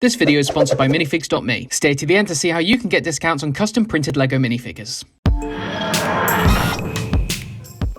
This video is sponsored by minifigs.me. Stay to the end to see how you can get discounts on custom printed LEGO minifigures.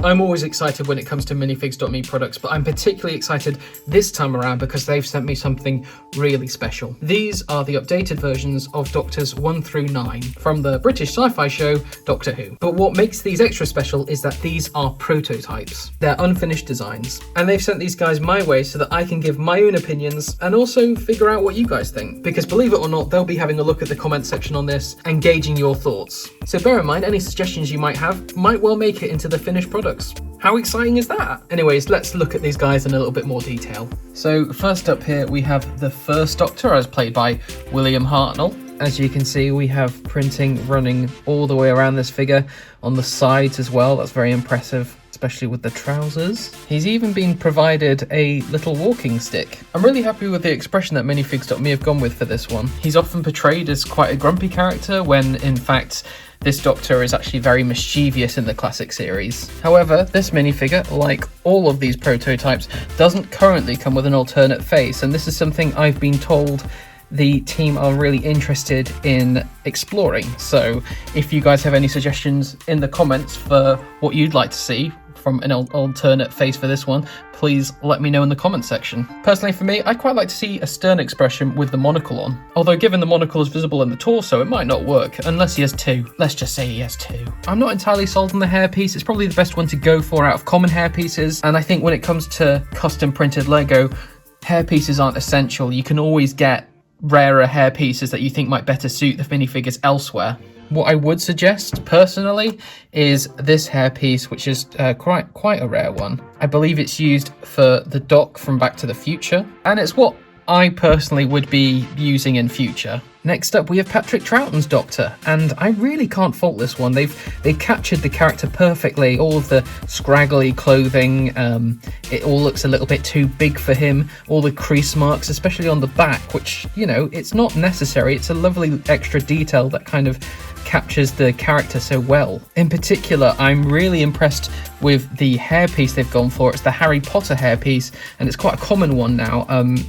I'm always excited when it comes to minifigs.me products, but I'm particularly excited this time around because they've sent me something really special. These are the updated versions of Doctors 1 through 9 from the British sci-fi show Doctor Who. But what makes these extra special is that these are prototypes. They're unfinished designs. And they've sent these guys my way so that I can give my own opinions and also figure out what you guys think. Because believe it or not, they'll be having a look at the comment section on this and gauging your thoughts. So bear in mind, any suggestions you might have might well make it into the finished product. How exciting is that? Anyways, let's look at these guys in a little bit more detail. So first up here we have the first Doctor, as played by William Hartnell. As you can see, we have printing running all the way around this figure, on the sides as well. That's very impressive, especially with the trousers. He's even been provided a little walking stick. I'm really happy with the expression that minifigs.me have gone with for this one. He's often portrayed as quite a grumpy character when in fact this Doctor is actually very mischievous in the classic series. However, this minifigure, like all of these prototypes, doesn't currently come with an alternate face, and this is something I've been told the team are really interested in exploring. So if you guys have any suggestions in the comments for what you'd like to see from an alternate face for this one, please let me know in the comment section. Personally for me, I'd quite like to see a stern expression with the monocle on. Although given the monocle is visible in the torso, it might not work, unless he has two. Let's just say he has two. I'm not entirely sold on the hairpiece. It's probably the best one to go for out of common hairpieces, and I think when it comes to custom printed Lego, hairpieces aren't essential. You can always get rarer hairpieces that you think might better suit the minifigures elsewhere. What I would suggest, personally, is this hairpiece, which is quite a rare one. I believe it's used for the Doc from Back to the Future, and it's what I personally would be using in future. Next up, we have Patrick Troughton's Doctor, and I really can't fault this one. They've captured the character perfectly. All of the scraggly clothing, it all looks a little bit too big for him. All the crease marks, especially on the back, which, you know, it's not necessary. It's a lovely extra detail that kind of captures the character so well. In particular, I'm really impressed with the hairpiece they've gone for. It's the Harry Potter hairpiece, and it's quite a common one now,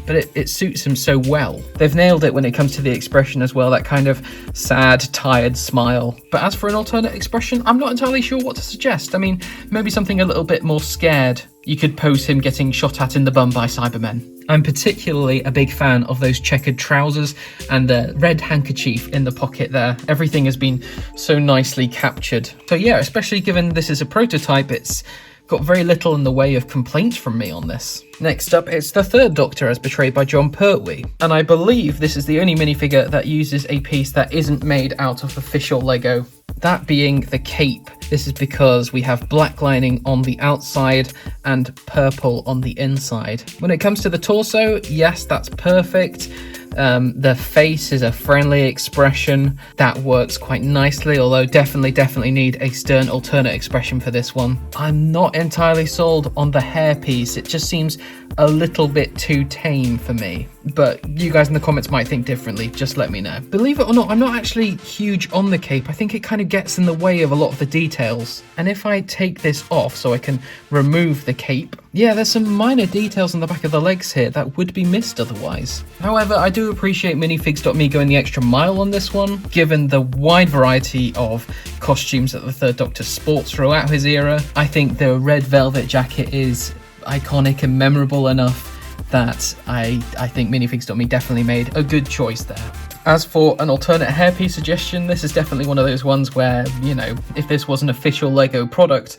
but it suits him so well. They've nailed it when it comes to the expression as well, that kind of sad, tired smile. But as for an alternate expression, I'm not entirely sure what to suggest. I mean, maybe something a little bit more scared. You could pose him getting shot at in the bum by Cybermen. I'm particularly a big fan of those checkered trousers and the red handkerchief in the pocket there. Everything has been so nicely captured. So yeah, especially given this is a prototype, it's got very little in the way of complaints from me on this. Next up, it's the third Doctor as portrayed by John Pertwee, and I believe this is the only minifigure that uses a piece that isn't made out of official Lego. That being the cape. This is because we have black lining on the outside and purple on the inside. When it comes to the torso, yes, that's perfect. The face is a friendly expression that works quite nicely, although definitely need a stern alternate expression for this one. I'm not entirely sold on the hairpiece. It just seems a little bit too tame for me, but you guys in the comments might think differently. Just let me know. Believe it or not, I'm not actually huge on the cape. I think it kind of gets in the way of a lot of the details, and if I take this off so I can remove the cape, yeah, there's some minor details on the back of the legs here that would be missed otherwise. However, I do appreciate minifigs.me going the extra mile on this one, given the wide variety of costumes that the Third Doctor sports throughout his era. I think the red velvet jacket is iconic and memorable enough that I think minifigs.me definitely made a good choice there. As for an alternate hairpiece suggestion, this is definitely one of those ones where, you know, if this was an official Lego product,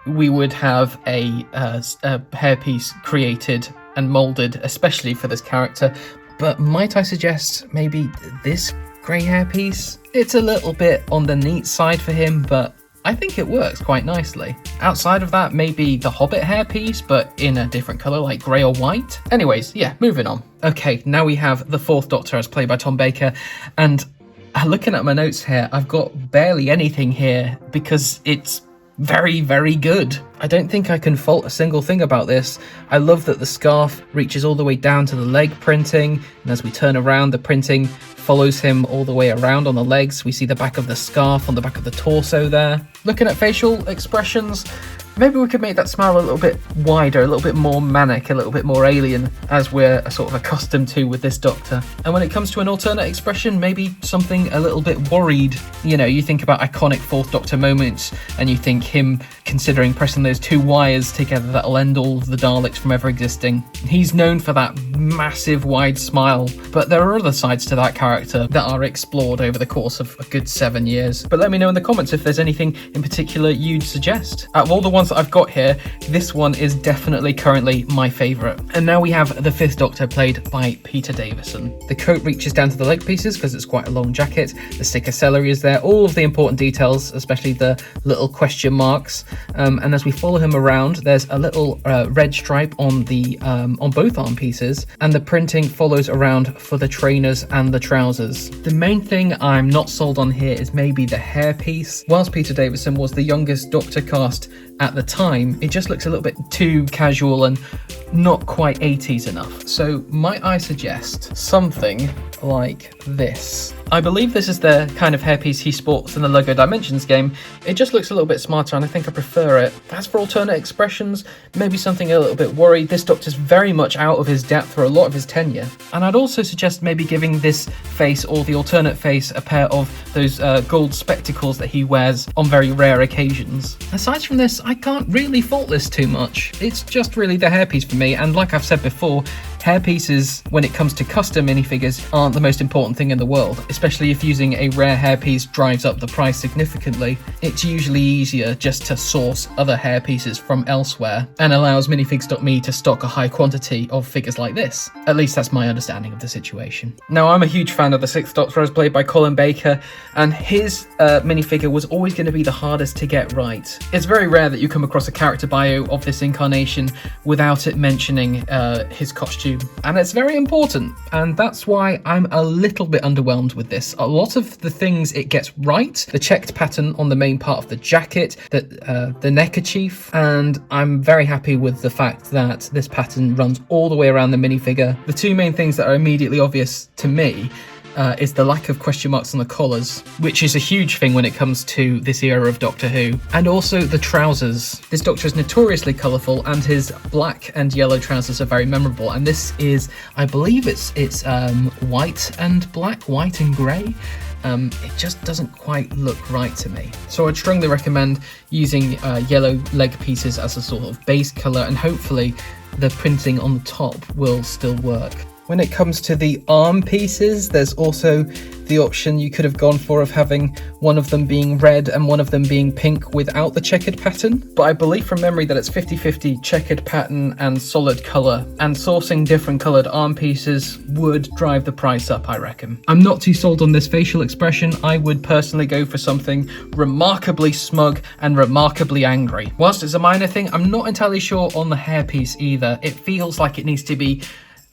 we would have a hairpiece created and molded especially for this character. But might I suggest maybe this grey hairpiece? It's a little bit on the neat side for him, but I think it works quite nicely. Outside of that, maybe the Hobbit hairpiece, but in a different colour, like grey or white. Anyways, yeah, moving on. Okay, now we have the fourth Doctor as played by Tom Baker, and looking at my notes here, I've got barely anything here because it's very good. I don't think I can fault a single thing about this. I love that the scarf reaches all the way down to the leg printing, and as we turn around, the printing follows him all the way around on the legs. We see the back of the scarf on the back of the torso there. Looking at facial expressions, Maybe we could make that smile a little bit wider, a little bit more manic, a little bit more alien, as we're sort of accustomed to with this Doctor. And when it comes to an alternate expression, maybe something a little bit worried. You know, you think about iconic Fourth Doctor moments, and you think him considering pressing those two wires together that'll end all of the Daleks from ever existing. He's known for that massive wide smile, but there are other sides to that character that are explored over the course of a good 7 years. But let me know in the comments if there's anything in particular you'd suggest. Out of all the ones that I've got here, this one is definitely currently my favourite. And now we have the Fifth Doctor, played by Peter Davison. The coat reaches down to the leg pieces because it's quite a long jacket. The stick of celery is there, all of the important details, especially the little question marks. And as we follow him around, there's a little red stripe on the on both arm pieces, and the printing follows around for the trainers and the trousers. The main thing I'm not sold on here is maybe the hairpiece. Whilst Peter Davison was the youngest Doctor cast at the time, it just looks a little bit too casual and not quite 80s enough. So might I suggest something like this? I believe this is the kind of hairpiece he sports in the LEGO Dimensions game. It just looks a little bit smarter and I think I prefer it. As for alternate expressions, maybe something a little bit worried. This Doctor's very much out of his depth for a lot of his tenure. And I'd also suggest maybe giving this face, or the alternate face, a pair of those gold spectacles that he wears on very rare occasions. Aside from this, I can't really fault this too much. It's just really the hairpiece for me, and like I've said before, hairpieces, when it comes to custom minifigures, aren't the most important thing in the world, especially if using a rare hairpiece drives up the price significantly. It's usually easier just to source other hairpieces from elsewhere, and allows Minifigs.me to stock a high quantity of figures like this. At least that's my understanding of the situation. Now, I'm a huge fan of the Sixth Doctor as played by Colin Baker, and his minifigure was always going to be the hardest to get right. It's very rare that you come across a character bio of this incarnation without it mentioning his costume, and it's very important, and that's why I'm a little bit underwhelmed with this. A lot of the things it gets right, the checked pattern on the main part of the jacket, the neckerchief, and I'm very happy with the fact that this pattern runs all the way around the minifigure. The two main things that are immediately obvious to me is the lack of question marks on the collars, which is a huge thing when it comes to this era of Doctor Who, and also the trousers. This Doctor is notoriously colourful, and his black and yellow trousers are very memorable, and this is, I believe it's white and black, white and grey. It just doesn't quite look right to me. So I'd strongly recommend using yellow leg pieces as a sort of base colour, and hopefully the printing on the top will still work. When it comes to the arm pieces, there's also the option you could have gone for of having one of them being red and one of them being pink without the checkered pattern. But I believe from memory that it's 50-50 checkered pattern and solid colour, and sourcing different coloured arm pieces would drive the price up, I reckon. I'm not too sold on this facial expression. I would personally go for something remarkably smug and remarkably angry. Whilst it's a minor thing, I'm not entirely sure on the hairpiece either. It feels like it needs to be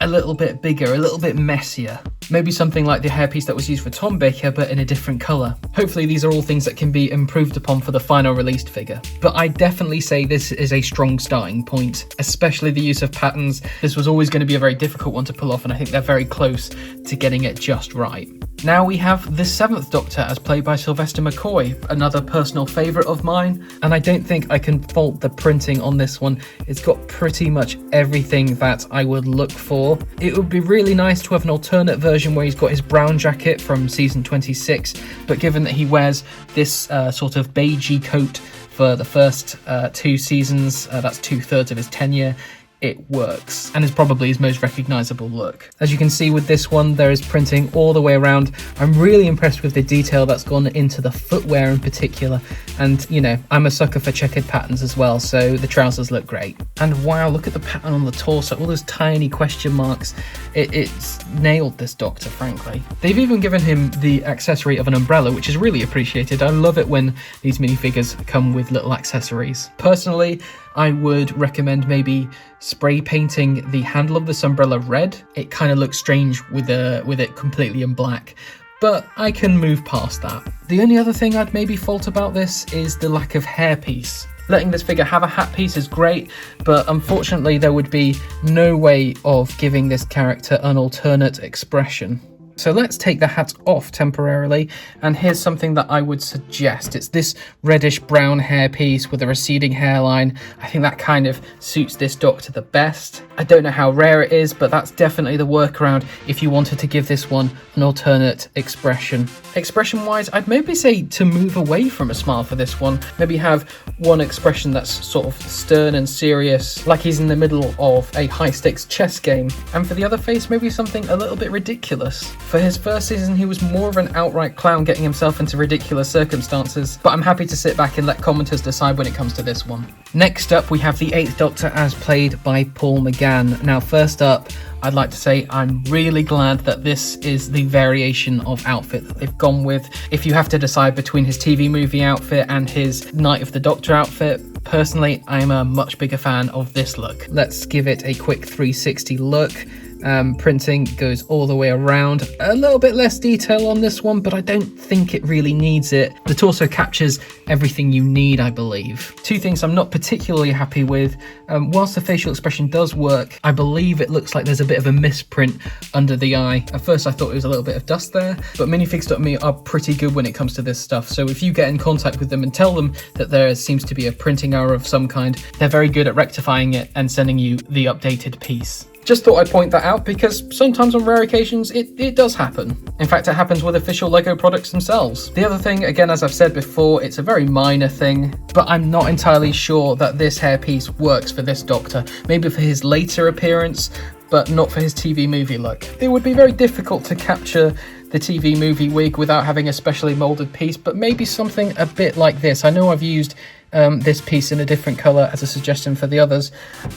a little bit bigger, a little bit messier. Maybe something like the hairpiece that was used for Tom Baker, but in a different colour. Hopefully these are all things that can be improved upon for the final released figure. But I definitely say this is a strong starting point, especially the use of patterns. This was always going to be a very difficult one to pull off, and I think they're very close to getting it just right. Now we have the Seventh Doctor as played by Sylvester McCoy, another personal favourite of mine, and I don't think I can fault the printing on this one. It's got pretty much everything that I would look for. It would be really nice to have an alternate version where he's got his brown jacket from season 26, but given that he wears this sort of beigey coat for the first 2 seasons, that's 2/3 of his tenure, it works, and is probably his most recognisable look. As you can see with this one, there is printing all the way around. I'm really impressed with the detail that's gone into the footwear in particular, and you know, I'm a sucker for checkered patterns as well, so the trousers look great. And wow, look at the pattern on the torso, all those tiny question marks. It's nailed this Doctor, frankly. They've even given him the accessory of an umbrella, which is really appreciated. I love it when these minifigures come with little accessories. Personally, I would recommend maybe spray painting the handle of this umbrella red. It kind of looks strange with it completely in black, but I can move past that. The only other thing I'd maybe fault about this is the lack of hairpiece. Letting this figure have a hat piece is great, but unfortunately there would be no way of giving this character an alternate expression. So let's take the hat off temporarily, and here's something that I would suggest. It's this reddish brown hairpiece with a receding hairline. I think that kind of suits this Doctor the best. I don't know how rare it is, but that's definitely the workaround if you wanted to give this one an alternate expression. Expression-wise, I'd maybe say to move away from a smile for this one. Maybe have one expression that's sort of stern and serious, like he's in the middle of a high-stakes chess game. And for the other face, maybe something a little bit ridiculous. For his first season, he was more of an outright clown getting himself into ridiculous circumstances, but I'm happy to sit back and let commenters decide when it comes to this one. Next up, we have the 8th Doctor as played by Paul McGann. Now, first up, I'd like to say I'm really glad that this is the variation of outfit that they've gone with. If you have to decide between his TV movie outfit and his Night of the Doctor outfit, personally, I'm a much bigger fan of this look. Let's give it a quick 360 look. Printing goes all the way around. A little bit less detail on this one, but I don't think it really needs it. The torso captures everything you need, I believe. Two things I'm not particularly happy with. Whilst the facial expression does work, I believe it looks like there's a bit of a misprint under the eye. At first I thought it was a little bit of dust there, but minifigs.me are pretty good when it comes to this stuff. So if you get in contact with them and tell them that there seems to be a printing error of some kind, they're very good at rectifying it and sending you the updated piece. Just thought I'd point that out because sometimes on rare occasions it does happen. In fact, it happens with official LEGO products themselves. The other thing, again, as I've said before, it's a very minor thing, but I'm not entirely sure that this hairpiece works for this Doctor. Maybe for his later appearance, but not for his TV movie look. It would be very difficult to capture the TV movie wig without having a specially molded piece, but maybe something a bit like this. I know I've used this piece in a different colour as a suggestion for the others,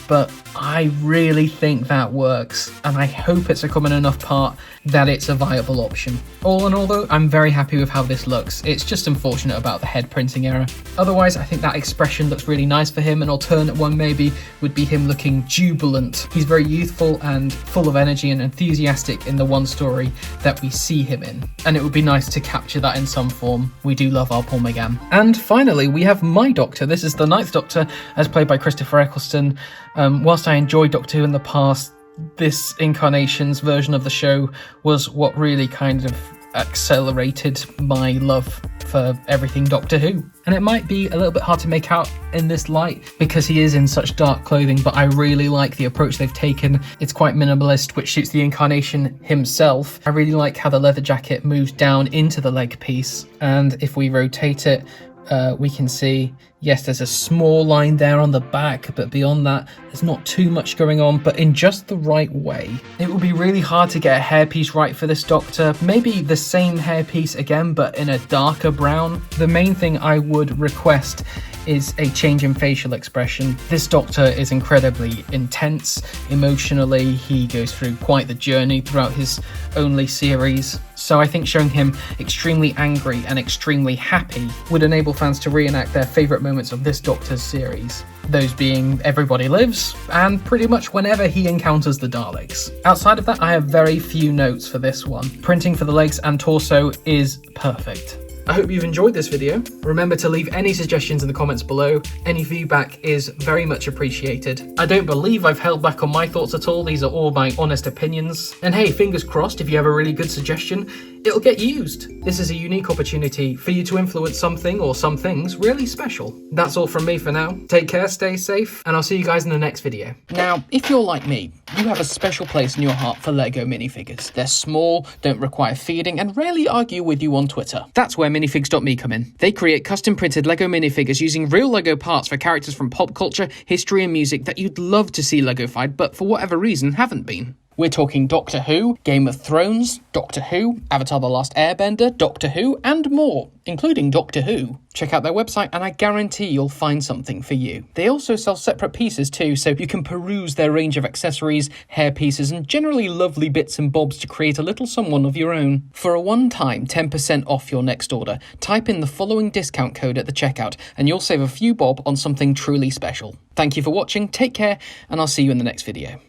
but I really think that works, and I hope it's a common enough part that it's a viable option. All in all though, I'm very happy with how this looks. It's just unfortunate about the head printing error. Otherwise, I think that expression looks really nice for him. An alternate one maybe would be him looking jubilant. He's very youthful and full of energy and enthusiastic in the one story that we see him in, and it would be nice to capture that in some form. We do love our Paul McGann. And finally, we have my Doctor. This is the 9th Doctor, as played by Christopher Eccleston. Whilst I enjoyed Doctor Who in the past, this incarnation's version of the show was what really kind of accelerated my love for everything Doctor Who. And it might be a little bit hard to make out in this light because he is in such dark clothing, but I really like the approach they've taken. It's quite minimalist, which suits the incarnation himself. I really like how the leather jacket moves down into the leg piece, and if we rotate it, we can see, yes, there's a small line there on the back, but beyond that, there's not too much going on, but in just the right way. It will be really hard to get a hairpiece right for this Doctor. Maybe the same hairpiece again, but in a darker brown. The main thing I would request is a change in facial expression. This Doctor is incredibly intense emotionally. He goes through quite the journey throughout his only series. So I think showing him extremely angry and extremely happy would enable fans to reenact their favourite moments of this Doctor's series. Those being Everybody Lives, and pretty much whenever he encounters the Daleks. Outside of that, I have very few notes for this one. Printing for the legs and torso is perfect. I hope you've enjoyed this video. Remember to leave any suggestions in the comments below. Any feedback is very much appreciated. I don't believe I've held back on my thoughts at all. These are all my honest opinions. And hey, fingers crossed, if you have a really good suggestion, it'll get used. This is a unique opportunity for you to influence something or some things really special. That's all from me for now. Take care, stay safe, and I'll see you guys in the next video. Now, if you're like me, you have a special place in your heart for LEGO minifigures. They're small, don't require feeding, and rarely argue with you on Twitter. That's where minifigs.me come in. They create custom printed LEGO minifigures using real LEGO parts for characters from pop culture, history, and music that you'd love to see LEGO-fied, but for whatever reason haven't been. We're talking Doctor Who, Game of Thrones, Doctor Who, Avatar The Last Airbender, Doctor Who, and more, including Doctor Who. Check out their website and I guarantee you'll find something for you. They also sell separate pieces too, so you can peruse their range of accessories, hair pieces, and generally lovely bits and bobs to create a little someone of your own. For a one-time 10% off your next order, type in the following discount code at the checkout and you'll save a few bob on something truly special. Thank you for watching, take care, and I'll see you in the next video.